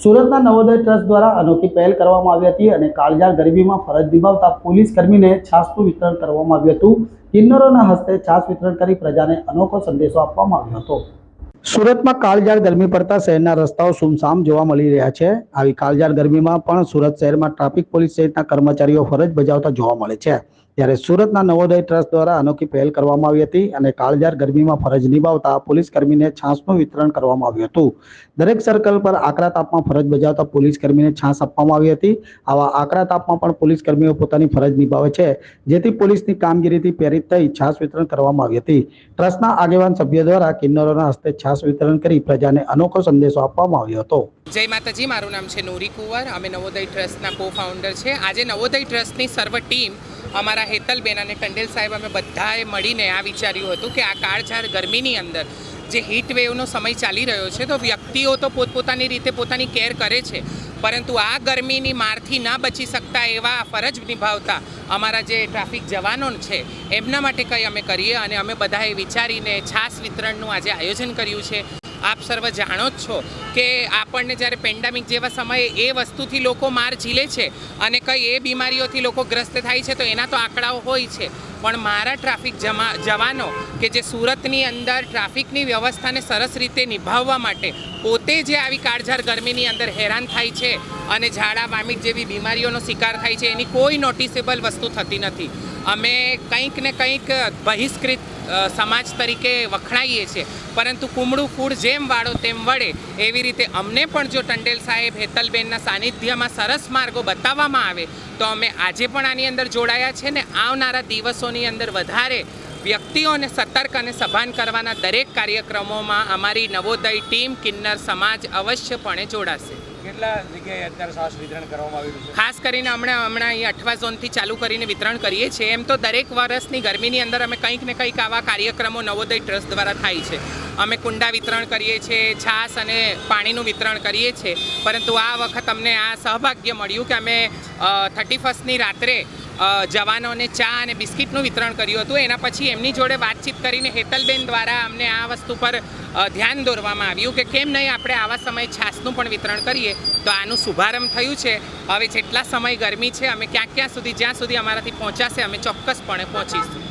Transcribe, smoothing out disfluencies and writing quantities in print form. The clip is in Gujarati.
સુરતના નવોદય ટ્રસ્ટ દ્વારા અનોખી પહેલ કરવામાં આવી હતી અને કાળઝાળ ગરમીમાં ફરજ નિભાવતા પોલીસ કર્મીને છાશનું વિતરણ કરવામાં આવ્યું હતું। કિન્નરોના હસ્તે છાશ વિતરણ કરી પ્રજાને અનોખો સંદેશો આપવામાં આવ્યો હતો। સુરતમાં કાળઝાળ ગરમી પડતા શહેરના રસ્તાઓ સુમસામ જોવા મળી રહ્યા છે। આવી કાળઝાળ ગરમીમાં પણ સુરત શહેરમાં ટ્રાફિક પોલીસ સહિતના કર્મચારીઓ ફરજ બજાવતા જોવા મળે છે। ત્યારે સુરતના નવોદય ટ્રસ્ટ દ્વારા અનોખી પહેલ કરવામાં આવી હતી અને કાળઝાળ ગરમીમાં ફરજ નિભાવતા પોલીસ કર્મીને છાશનું વિતરણ કરવામાં આવ્યું હતું। દરેક સર્કલ પર આકરા તાપમાં ફરજ બજાવતા પોલીસ કર્મીને છાશ આપવામાં આવી હતી। આવા આકરા તાપમાં પણ પોલીસ કર્મીઓ પોતાની ફરજ નિભાવે છે, જેથી પોલીસની કામગીરીથી પ્રેરિત થઈ છાશ વિતરણ કરવામાં આવી હતી। ટ્રસ્ટના આગેવાન સભ્યો દ્વારા કિન્નરોના હસ્તે છાશ વિતરણ કરી પ્રજાને અનોખો સંદેશો આપવામાં આવ્યો હતો। જય માતાજી, મારું નામ છે નૂરી કુંવર। અમે નવોદય ટ્રસ્ટના કો ફાઉન્ડર છે। આજે નવોદય ટ્રસ્ટની સર્વ ટીમ, અમારા હેતલબેન અને ટંડેલ સાહેબ, અમે બધાએ મળીને આ વિચાર્યું હતું કે આ કાળઝાળ ગરમીની અંદર જે હીટ વેવનો સમય ચાલી રહ્યો છે, તો વ્યક્તિઓ તો પોતપોતાની રીતે પોતાની કેર કરે છે, પરંતુ આ ગરમીની મારથી ના બચી શકતા એવા ફરજ નિભાવતા અમારા જે ટ્રાફિક જવાનો છે એમના માટે કંઈ અમે કરીએ, અને અમે બધાએ વિચારીને છાશ વિતરણનું આજે આયોજન કર્યું છે। આપ સર્વ જાણો જ છો કે આપણને જ્યારે પેન્ડેમિક જેવા સમયે એ વસ્તુથી લોકો માર ઝીલે છે અને કંઈ એ બીમારીઓથી લોકો ગ્રસ્ત થાય છે, તો એના તો આંકડાઓ હોય છે, પણ મારા ટ્રાફિક જવાનો કે જે સુરતની અંદર ટ્રાફિકની વ્યવસ્થાને સરસ રીતે નિભાવવા માટે પોતે જે આવી કાળઝાળ ગરમીની અંદર હેરાન થાય છે અને ઝાડા વામિટ જેવી બીમારીઓનો શિકાર થાય છે, એની કોઈ નોટિસેબલ વસ્તુ થતી નથી। અમે કંઈક ને કંઈક બહિષ્કૃત સમાજ તરીકે વખણાઈએ છીએ, પરંતુ કુમળું ફૂડ જેમ વાળો તેમ વળે, એવી રીતે અમને પણ જો ટંડેલ સાહેબ, હેતલબેનના સાનિધ્યમાં સરસ માર્ગો બતાવવામાં આવે તો અમે આજે પણ આની અંદર જોડાયા છે ને આવનારા દિવસોની અંદર વધારે વ્યક્તિઓને સતર્ક અને સભાન કરવાના દરેક કાર્યક્રમોમાં અમારી નવોદય ટીમ, કિન્નર સમાજ અવશ્યપણે જોડાશે। કેટલા જગ્યાએ અત્યારે છાશ વિતરણ કરવામાં આવ્યું છે? ખાસ કરીને હમણાં અહીં 8 ઝોનથી ચાલુ કરીને વિતરણ કરીએ છીએ। એમ તો દરેક વર્ષની ગરમીની અંદર અમે કંઈક ને કંઈક આવા કાર્યક્રમો નવોદય ટ્રસ્ટ દ્વારા થાય છે। અમે કુંડા વિતરણ કરીએ છીએ, છાશ અને પાણીનું વિતરણ કરીએ છીએ, પરંતુ આ વખત અમને આ સૌભાગ્ય મળ્યું કે અમે 31st રાત્રે જવાનોને ચા અને બિસ્કિટનું વિતરણ કર્યું હતું। એના પછી એમની જોડે વાતચીત કરીને હેતલબેન દ્વારા અમને આ વસ્તુ પર ધ્યાન દોરવામાં આવ્યું કે કેમ નહીં આપણે આવા સમયે છાશનું પણ વિતરણ કરીએ, તો આનું શુભારંભ થયું છે। હવે જેટલા સમય ગરમી છે, અમે ક્યાં સુધી જ્યાં સુધી અમારાથી પહોંચાશે અમે ચોક્કસપણે પહોંચીશું।